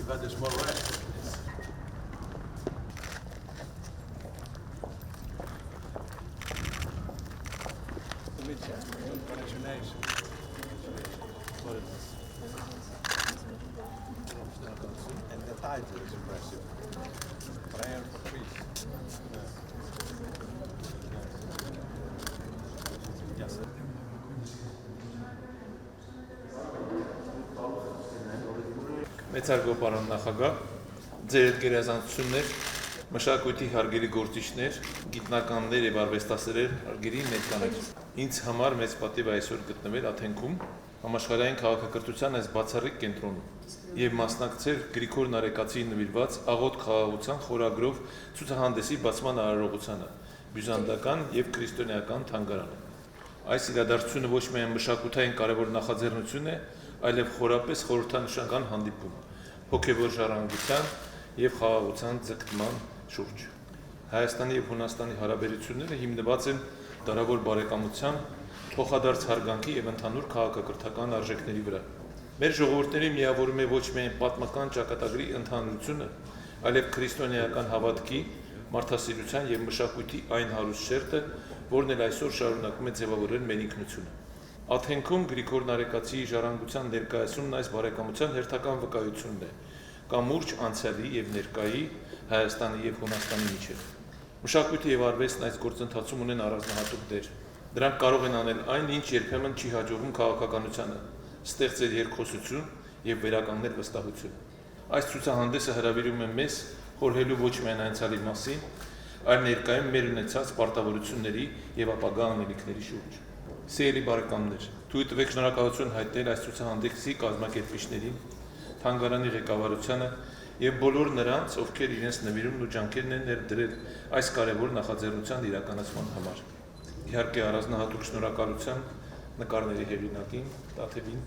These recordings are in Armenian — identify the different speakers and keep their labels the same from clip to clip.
Speaker 1: but there's more rest. And the title is impressive. Prayer for peace. Yes.
Speaker 2: Մեծարգո պարոն նախագահ, ձեր հետ գերազանցություններ, մշակույթի հարգելի գործիչներ, գիտնականներ եւ արվեստասերեր, հարգելի ներկաներ։ Ինձ համար մեծ պատիվ այսօր գտնվել Աթենքում, համաշխարհային քաղաքակրթության այս բացառիկ կենտրոնում եւ մասնակցել Գրիգոր Նարեկացիի նվիրված աղոտ խաղաղության խորագրով ցուցահանդեսի բացման արարողությանը, բյուզանդական եւ քրիստոնեական թանգարանը։ Այս իրադարձությունը ոչ միայն մշակութային կարևոր նախաձեռնություն է, այլև խորապես խորհրդանշական հանդիպում, հոգևոր ժառանգության եւ խաղաղության ձգտման շուրջ։ Հայաստանի եւ Հունաստանի հարաբերությունները հիմնված են դարավոր բարեկամության, փոխադարձ հարգանքի եւ ընդհանուր քաղաքակրթական արժեքների վրա։ Մեր ժողովուրդների միավորում է ոչ միայն պատմական ճակատագրի ընդհանրությունը, այլև քրիստոնեական հավատքի, մարդասիրության եւ մշակույթի այն հարուստ շերտը, որն էլ այսօր շարունակում է ձևավորել մեր ինքնությունը։ Աթենքում Գրիգոր Նարեկացիի ժառանգության ներկայացումն այս բարեկամության հերթական վկայությունն է, կամուրջ անցյալի եւ ներկայի Հայաստանի եւ Հունաստանի միջեւ։ Մշակույթը եւ արվեստն այս գործընթացում ունեն առանձնահատուկ դեր։ Դրանք կարող են անել այն, ինչ երբեմն չի հաջողվում քաղաքականությանը, ստեղծել երկխոսություն եւ վերականգնել վստահություն։ Այս ցուցահանդեսը հրավիրում է մեզ խորհելու ոչ միայն անցյալի մասին, այլ ներկայում մեր ունեցած պարտավորությունների եւ ապագա անելիքների շուրջ։ Սիրելի բարեկամներ, թույլ տվեք շնորհակալություն հայտնել այս ցուցահանդեսի կազմակերպիչներին, թանգարանի ղեկավարությանը եւ բոլոր նրանց, ովքեր իրենց նվիրումն ու ջանքերն են ներդրել այս կարևոր նախաձեռնության իրականացման համար։ Իհարկե առանձնահատուկ շնորհակալության նկարների հեղինակին Տաթևին։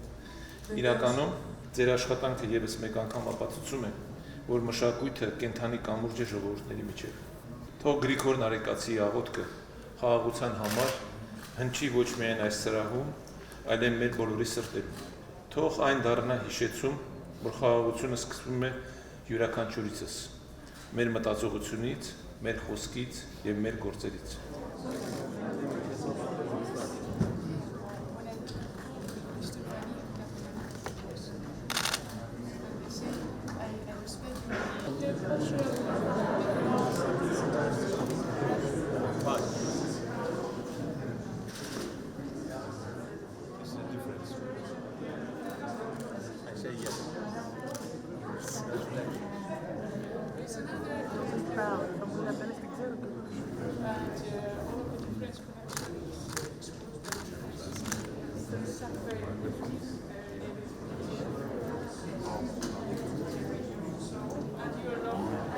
Speaker 2: Իրականում ձեր աշխատանքը եւս մեկ անգամ ապացուցում է, որ մշակույթը կենթանի կամուրջ է ժողովուրդների միջև։ Թող Գրիգոր Նարեկացիի աղոթքը խաղաղության համար հնչի ոչ միայն այս սրահում, այլև մեր բոլորի սրտերում։ Թող այն դառնա հիշեցում, որ խաղաղությունը սկսվում է յուրաքանչյուրիցս, մեր մտածողությունից, մեր խոսքից եւ մեր գործերից։
Speaker 3: Спасибо.